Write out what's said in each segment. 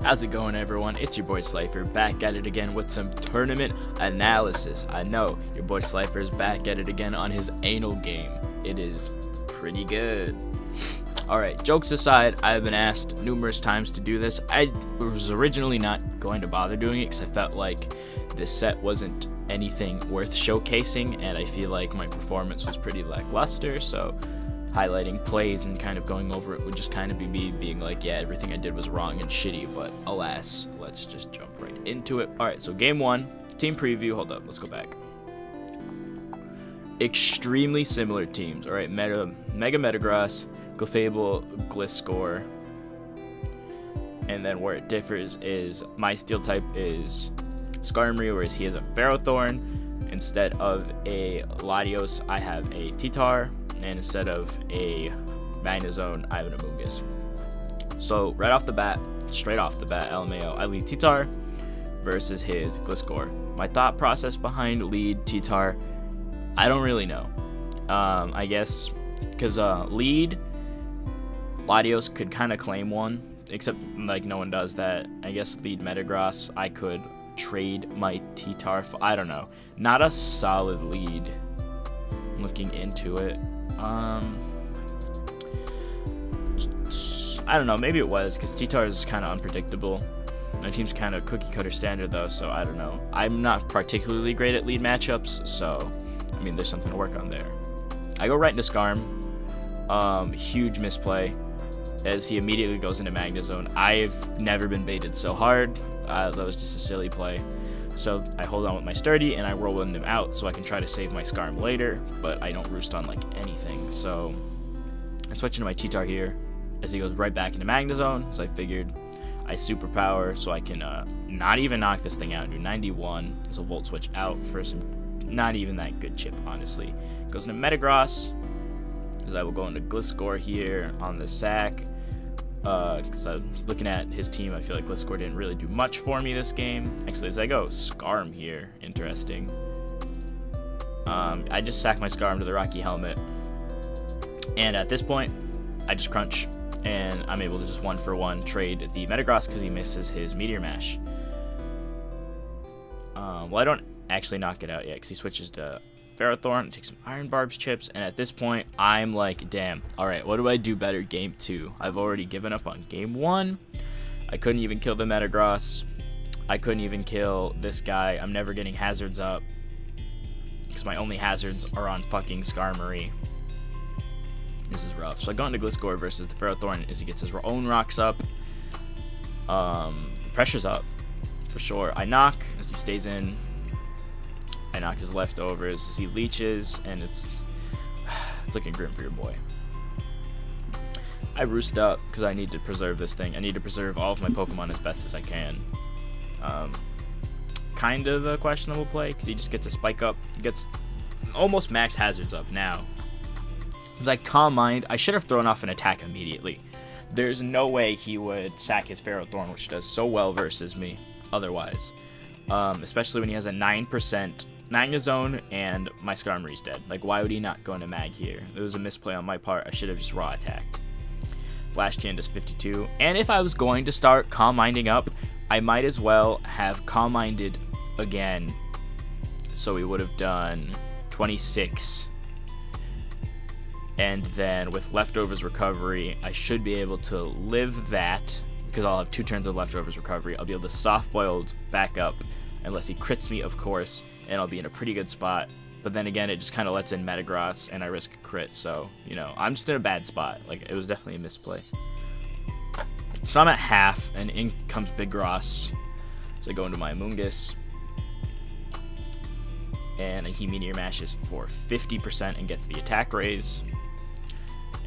How's it going, everyone? It's your boy Slifer, back at it again with some tournament analysis. I know, your boy Slifer is back at it again on his anal game. It is pretty good. Alright, jokes aside, I've been asked numerous times to do this. I was originally not going to bother doing it because I felt like this set wasn't anything worth showcasing, and I feel like my performance was pretty lackluster, so highlighting plays and kind of going over it would just kind of be me being like, yeah, everything I did was wrong and shitty, but alas, let's just jump right into it. Alright, so game one, team preview. Hold up, let's go back. Extremely similar teams. Alright, Mega Metagross, Clefable, Gliscor, and then where it differs is my steel type is Skarmory, whereas he has a Ferrothorn. Instead of a Latios, I have a T-Tar, and instead of a Magnezone, I have an Amoonguss. So right off the bat, straight off the bat, LMAO, I lead T-Tar versus his Gliscor. My thought process behind lead T-Tar, I don't really know. I guess because lead Latios could kind of claim one, except like no one does that. I guess lead Metagross, I could trade my T-Tar. I don't know. Not a solid lead. Looking into it. I don't know, maybe it was, because T-Tar is kind of unpredictable. My team's kind of cookie cutter standard though, so I don't know. I'm not particularly great at lead matchups, so I mean there's something to work on there. I go right into Skarm. Huge misplay as he immediately goes into Magnezone. I've never been baited so hard. That was just a silly play. So I hold on with my Sturdy and I whirlwind him out so I can try to save my Skarm later, but I don't roost on like anything. So I switch into my T-Tar here as he goes right back into Magnezone. So I figured I superpower so I can not even knock this thing out and do 91 as a Volt Switch out for some not even that good chip, honestly. Goes into Metagross as I will go into Gliscor here on the sack. Because I was looking at his team, I feel like Gliscor didn't really do much for me this game. Actually, as I go Skarm here, interesting. I just sack my Skarm to the Rocky Helmet, and at this point, I just crunch, and I'm able to just 1-for-1 trade the Metagross because he misses his Meteor Mash. Well, I don't actually knock it out yet because he switches to Ferrothorn, take some Iron Barbs chips, and at this point, I'm like, damn, alright, what do I do better game 2? I've already given up on game 1. I couldn't even kill the Metagross. I couldn't even kill this guy. I'm never getting hazards up because my only hazards are on fucking Skarmory. This is rough. So I go into Gliscor versus the Ferrothorn as he gets his own rocks up. Pressure's up, for sure. I knock as he stays in. I knock his leftovers as he leeches, and it's looking grim for your boy. I roost up because I need to preserve this thing. I need to preserve all of my Pokemon as best as I can. Kind of a questionable play because he just gets a spike up, gets almost max hazards up now. As I Calm Mind, I should have thrown off an attack immediately. There's no way he would sack his Ferrothorn, which does so well versus me otherwise. Especially when he has a 9% Magnezone and my Skarmory's dead. Like, why would he not go into Mag here? It was a misplay on my part. I should have just raw attacked. Flash Can does 52. And if I was going to start Calm Minding up, I might as well have Calm Minded again. So we would have done 26. And then with Leftovers Recovery, I should be able to live that because I'll have 2 turns of Leftovers Recovery. I'll be able to Soft Boiled back up unless he crits me, of course, and I'll be in a pretty good spot. But then again, it just kind of lets in Metagross, and I risk a crit, so, you know, I'm just in a bad spot. Like, it was definitely a misplay. So I'm at half, and in comes Big Gross. So I go into my Amoonguss, and he Meteor Mashes for 50% and gets the attack raise.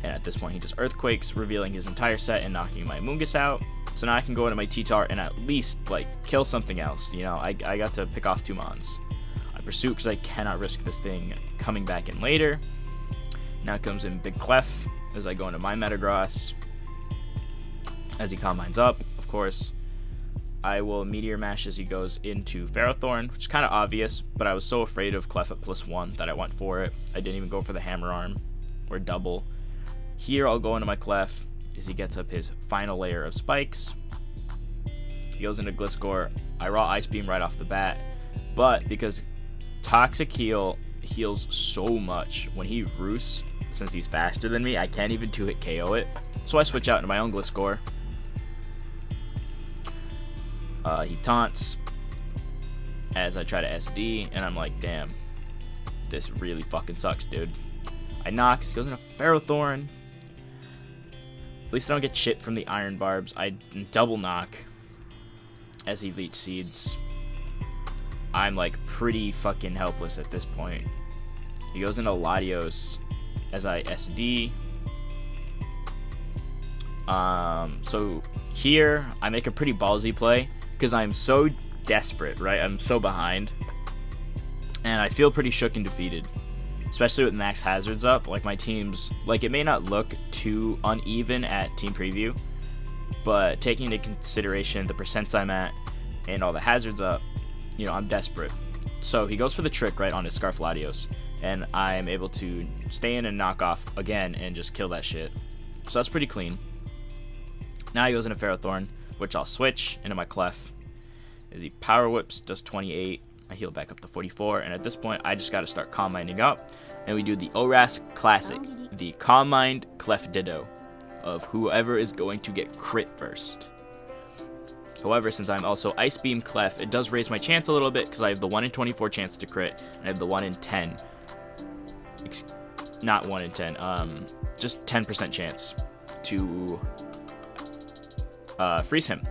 And at this point, he just Earthquakes, revealing his entire set and knocking my Amoonguss out. So now I can go into my T-Tar and at least, like, kill something else. You know, I got to pick off 2 Mons. I pursue because I cannot risk this thing coming back in later. Now comes in Big Clef as I go into my Metagross. As he Calm Minds up, of course. I will Meteor Mash as he goes into Ferrothorn, which is kind of obvious, but I was so afraid of Clef at +1 that I went for it. I didn't even go for the Hammer Arm or double. Here I'll go into my Clef as he gets up his final layer of spikes. He goes into Gliscor. I raw Ice Beam right off the bat. But because Toxic Heal heals so much when he roosts, since he's faster than me, I can't even 2-hit KO it. So I switch out into my own Gliscor. He taunts as I try to SD, and I'm like, damn, this really fucking sucks, dude. I knock, he goes into Ferrothorn. At least I don't get shit from the Iron Barbs. I double knock as he Leech Seeds. I'm like pretty fucking helpless at this point. He goes into Latios as I SD. So here I make a pretty ballsy play because I'm so desperate, right? I'm so behind, and I feel pretty shook and defeated, especially with max hazards up. Like, my team's, like, it may not look too uneven at team preview, but taking into consideration the percents I'm at and all the hazards up, you know, I'm desperate. So he goes for the trick right on his Scarf Latios, and I'm able to stay in and knock off again and just kill that shit. So that's pretty clean. Now he goes into Ferrothorn, which I'll switch into my Clef. As he Power Whips, does 28. I heal back up to 44, and at this point, I just got to start Calm Minding up. And we do the ORAS Classic, the Calm Mind Clef Ditto, of whoever is going to get crit first. However, since I'm also Ice Beam Clef, it does raise my chance a little bit, because I have the 1 in 24 chance to crit, and I have the 1 in 10. Not 1 in 10, just 10% chance to freeze him.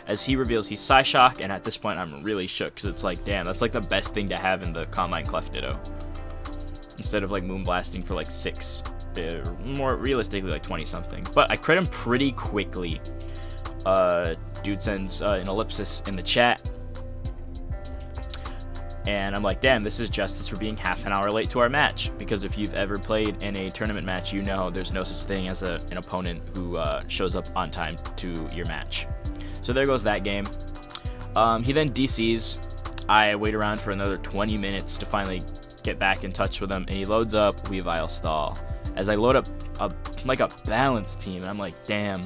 As he reveals he's Psyshock, and at this point I'm really shook, because it's like, damn, that's like the best thing to have in the Calm Mind Clef Ditto. Instead of like Moonblasting for like 6, more realistically like 20 something. But I crit him pretty quickly. Dude sends an ellipsis in the chat, and I'm like, damn, this is justice for being half an hour late to our match. Because if you've ever played in a tournament match, you know there's no such thing as an opponent who shows up on time to your match. So there goes that game. He then DCs. I wait around for another 20 minutes to finally get back in touch with him, and he loads up Weavile Stall. As I load up like a balanced team, and I'm like, damn.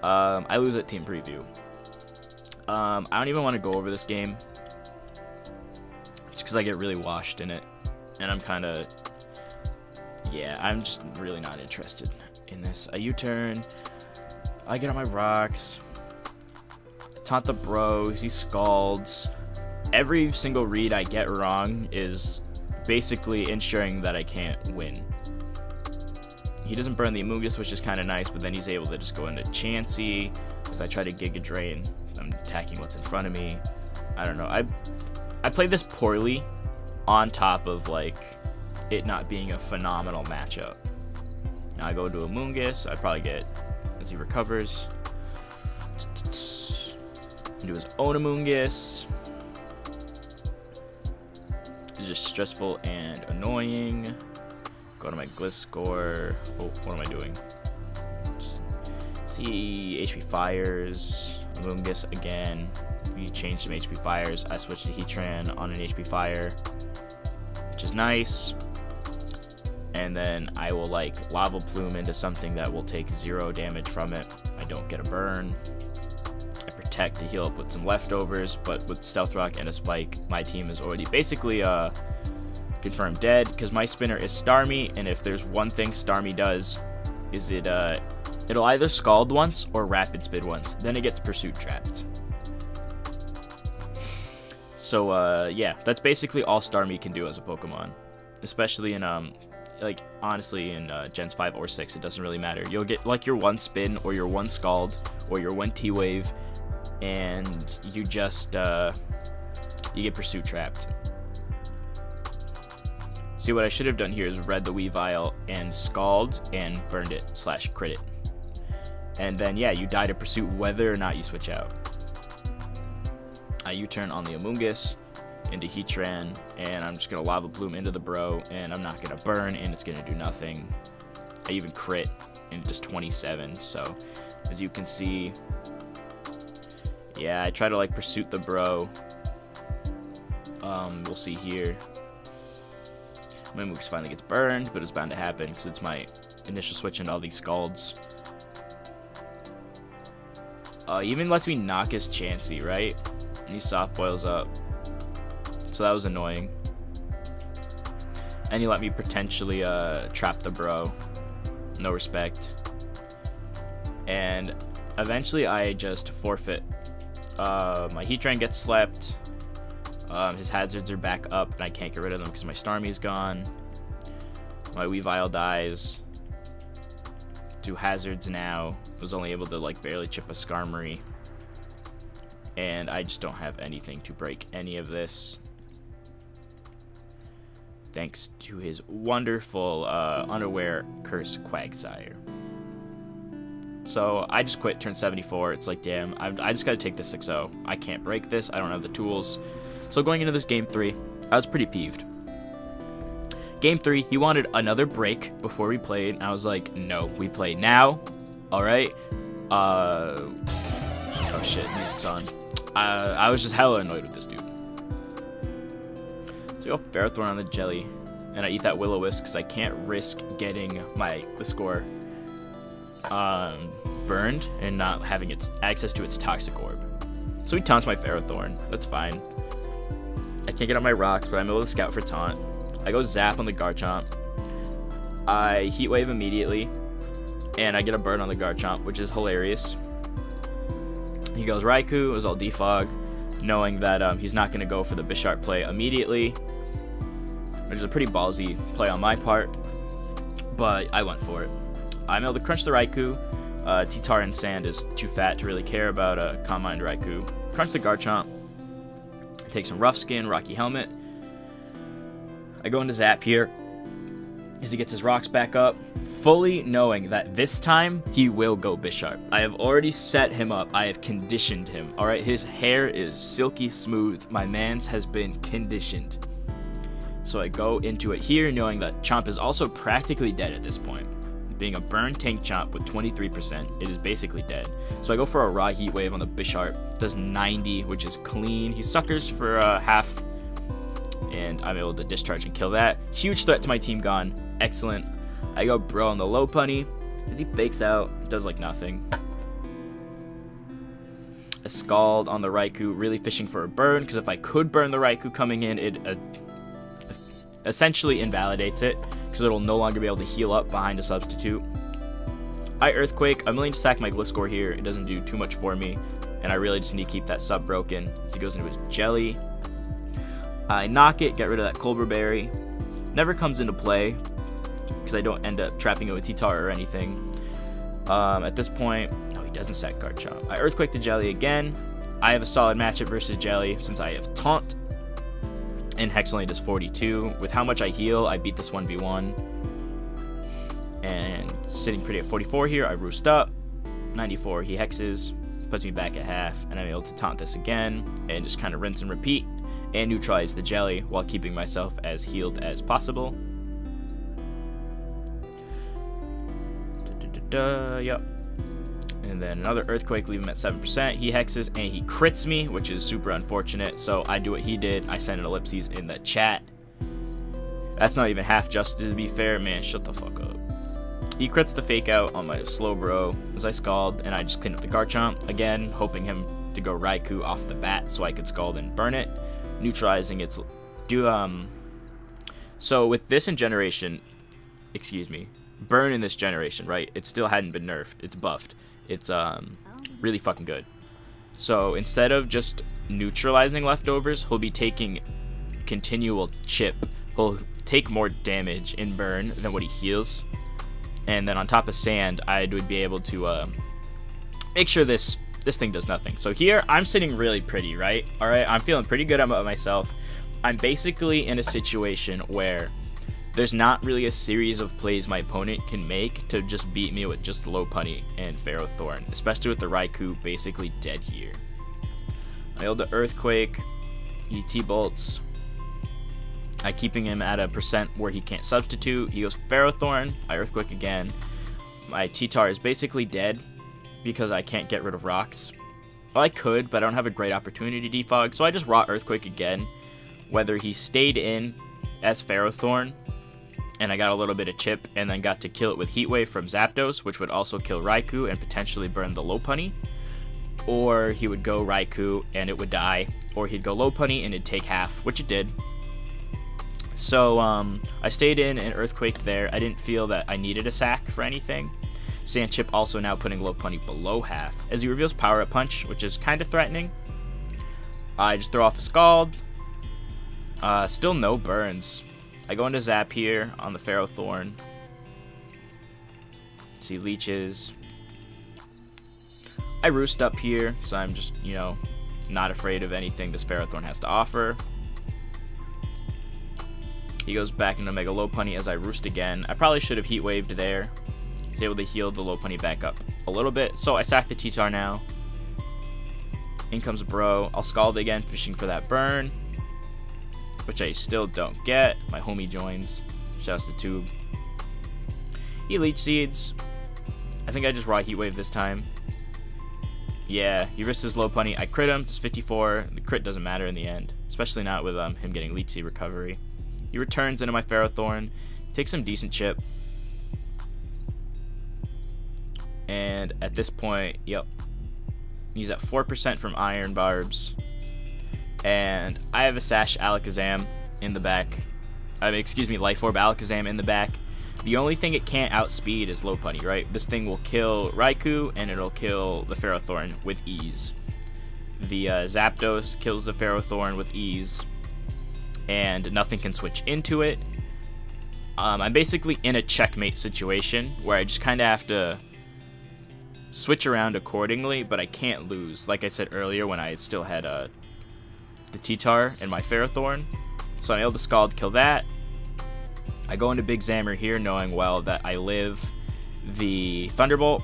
I lose at team preview. I don't even want to go over this game, just because I get really washed in it, and I'm kind of, yeah, I'm just really not interested in this. I U-turn. I get on my rocks. Taunt the bros, he scalds. Every single read I get wrong is basically ensuring that I can't win. He doesn't burn the Amoonguss, which is kind of nice, but then he's able to just go into Chansey. As I try to Giga Drain, I'm attacking what's in front of me. I don't know. I played this poorly, on top of like it not being a phenomenal matchup. Now I go to Amoonguss. I probably get, as he recovers, do his own Amoonguss. It's just stressful and annoying. Go to my Gliscor. Oh, what am I doing? See, HP Fires. Amoonguss again. We changed some HP Fires. I switched to Heatran on an HP Fire, which is nice. And then I will like Lava Plume into something that will take 0 damage from it. I don't get a burn. Protect to heal up with some leftovers, but with Stealth Rock and a Spike, my team is already basically confirmed dead, because my spinner is Starmie, and if there's one thing Starmie does, is it'll either Scald once or Rapid Spin once, then it gets Pursuit Trapped. So yeah, that's basically all Starmie can do as a Pokemon, especially in like honestly in Gens 5 or 6, it doesn't really matter. You'll get like your 1 Spin or your 1 Scald or your 1 T-Wave, and you just you get Pursuit Trapped. See, what I should have done here is read the Weavile and Scald and burned it / crit it, and then yeah, you die to Pursuit whether or not you switch out. I U-turn on the Amoonguss into Heatran, and I'm just gonna Lava Plume into the bro, and I'm not gonna burn, and it's gonna do nothing. I even crit and just 27. So as you can see, yeah, I try to like Pursuit the bro. We'll see here. My Mooks finally gets burned, but it's bound to happen because it's my initial switch into all these Scalds. Even lets me knock his Chansey, right? And he soft boils up. So that was annoying. And he let me potentially trap the bro. No respect. And eventually I just forfeit. My Heat Drain gets slept. His hazards are back up, and I can't get rid of them because my Starmie's gone. My Weavile dies. 2 hazards now. Was only able to like barely chip a Skarmory. And I just don't have anything to break any of this. Thanks to his wonderful Unaware Curse Quagsire. So I just quit turn 74. It's like, damn, I just gotta take this 6-0. I can't break this. I don't have the tools. So going into this game 3, I was pretty peeved. Game 3, he wanted another break before we played. And I was like, no, we play now. All right. Oh shit, music's on. I was just hella annoyed with this dude. So I go Ferrothorn on the Jelly, and I eat that Will-O-Wisp because I can't risk getting the score burned and not having its access to its Toxic Orb. So he taunts my Ferrothorn. That's fine. I can't get on my rocks, but I'm able to scout for taunt. I go Zap on the Garchomp. I Heat Wave immediately, and I get a burn on the Garchomp, which is hilarious. He goes Raikou. It was all defog, knowing that he's not going to go for the Bisharp play immediately, which is a pretty ballsy play on my part, but I went for it. I'm able to crunch the Raikou. T-Tar and Sand is too fat to really care about a Calm Mind Raikou. Crunch the Garchomp. Take some Rough Skin, Rocky Helmet. I go into Zap here as he gets his rocks back up, fully knowing that this time he will go Bisharp. I have already set him up. I have conditioned him. All right, his hair is silky smooth. My man's has been conditioned. So I go into it here knowing that Chomp is also practically dead at this point. Being a burn tank Chomp with 23%, it is basically dead. So I go for a raw Heat Wave on the Bisharp. Does 90, which is clean. He suckers for half, and I'm able to discharge and kill that. Huge threat to my team gone. Excellent. I go Bro on the Lopunny as he fakes out. Does like nothing. A Scald on the Raikou, really fishing for a burn, because if I could burn the Raikou coming in, it essentially invalidates it, because it'll no longer be able to heal up behind a substitute. I Earthquake. I'm willing to sack my Gliscor here. It doesn't do too much for me, and I really just need to keep that sub broken as he goes into his Jelly. I knock it, get rid of that Colbur Berry. Never comes into play, because I don't end up trapping it with T-Tar or anything. At this point, no, he doesn't sack Garchomp. I Earthquake the Jelly again. I have a solid matchup versus Jelly since I have Taunt. And Hex only does 42. With how much I heal, I beat this 1v1. And sitting pretty at 44 here, I Roost up. 94, he Hexes, puts me back at half, and I'm able to taunt this again, and just kind of rinse and repeat, and neutralize the Jelly while keeping myself as healed as possible. Yep. And then another Earthquake, leave him at 7%. He Hexes, and he crits me, which is super unfortunate. So I do what he did. I send an ellipses in the chat. That's not even half justice, to be fair. Man, shut the fuck up. He crits the Fake Out on my Slowbro as I Scald, and I just clean up the Garchomp. Again, hoping him to go Raikou off the bat so I could Scald and burn it. Neutralizing its... So with this in Generation... Excuse me. Burn in this generation, right? It still hadn't been nerfed. It's buffed. It's really fucking good. So instead of just neutralizing leftovers, he'll be taking continual chip. He'll take more damage in burn than what he heals. And then on top of Sand, I would be able to make sure this thing does nothing. So here, I'm sitting really pretty, right? All right, I'm feeling pretty good about myself. I'm basically in a situation where there's not really a series of plays my opponent can make to just beat me with just Lopunny and Ferrothorn, especially with the Raikou basically dead here. I'm able to Earthquake, he T-Bolts. I'm keeping him at a percent where he can't substitute. He goes Ferrothorn, I Earthquake again. My T-Tar is basically dead because I can't get rid of rocks. Well, I could, but I don't have a great opportunity to defog, so I just raw Earthquake again. Whether he stayed in as Ferrothorn, and I got a little bit of chip, and then got to kill it with Heat Wave from Zapdos, which would also kill Raikou and potentially burn the Lopunny. or he would go Raikou and it would die, or he'd go low punny and it'd take half, which it did. So I stayed in an Earthquake there. I didn't feel that I needed a sack for anything. Sand Chip also now putting low punny below half. As he reveals Power Up Punch, which is kind of threatening, I just throw off a Scald. Still no burns. I go into Zap here on the Ferrothorn. See leeches. I roost up here, so I'm just, you know, not afraid of anything this Ferrothorn has to offer. He goes back into Mega Low Punny as I roost again. I probably should have Heat Waved there. He's able to heal the Low Punny back up a little bit, so I sack the T-Tar now. In comes Bro. I'll Scald again, fishing for that burn, which I still don't get. My homie joins. Shouts to Tube. He Leech Seeds. I think I just raw Heat Wave this time. Yeah, he risks his low punny. I crit him. It's 54. The crit doesn't matter in the end, especially not with him getting Leech Seed recovery. He returns into my Ferrothorn, takes some decent chip, and at this point, yep, he's at 4% from Iron Barbs, and I have a Sash Alakazam in the back. Excuse me, Life Orb Alakazam in the back. The only thing it can't outspeed is low punny, right? This thing will kill Raikou, and it'll kill the Ferrothorn with ease. The Zapdos kills the Ferrothorn with ease, and nothing can switch into it. I'm basically in a checkmate situation where I just kind of have to switch around accordingly, but I can't lose. Like I said earlier, when I still had the T-Tar and my Ferrothorn. So I'm able to Scald kill that. I go into Big Zammer here, knowing well that I live the Thunderbolt,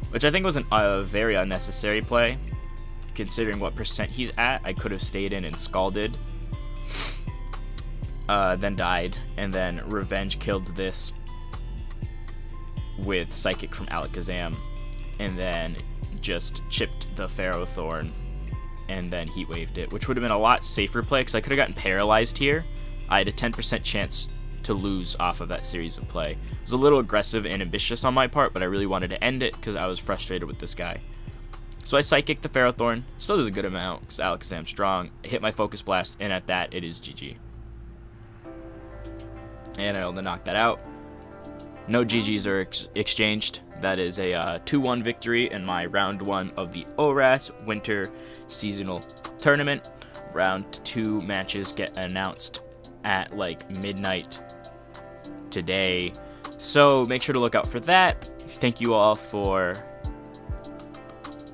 which I think was a very unnecessary play, considering what percent he's at. I could have stayed in and Scalded, then died, and then Revenge killed this with Psychic from Alakazam, and then just chipped the Ferrothorn, and then Heat Waved it, which would have been a lot safer play, because I could have gotten paralyzed here. I had a 10% chance to lose off of that series of play. It was a little aggressive and ambitious on my part, but I really wanted to end it because I was frustrated with this guy. So I Psychic the Ferrothorn. Still does a good amount because Alakazam's strong. I hit my Focus Blast, and at that, it is GG. And I'm able to knock that out. No GGs are exchanged. That is a 2-1 victory in my round 1 of the ORAS Winter Seasonal Tournament. Round 2 matches get announced at like midnight today, so make sure to look out for that. Thank you all for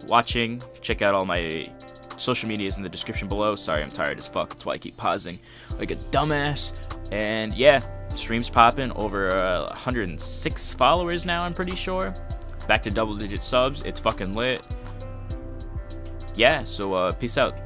watching. Check out all my social medias in the description below. Sorry, I'm tired as fuck, that's why I keep pausing like a dumbass. And yeah, streams popping, over 106 followers now, I'm pretty sure. Back to double-digit subs. It's fucking lit. Yeah, so peace out.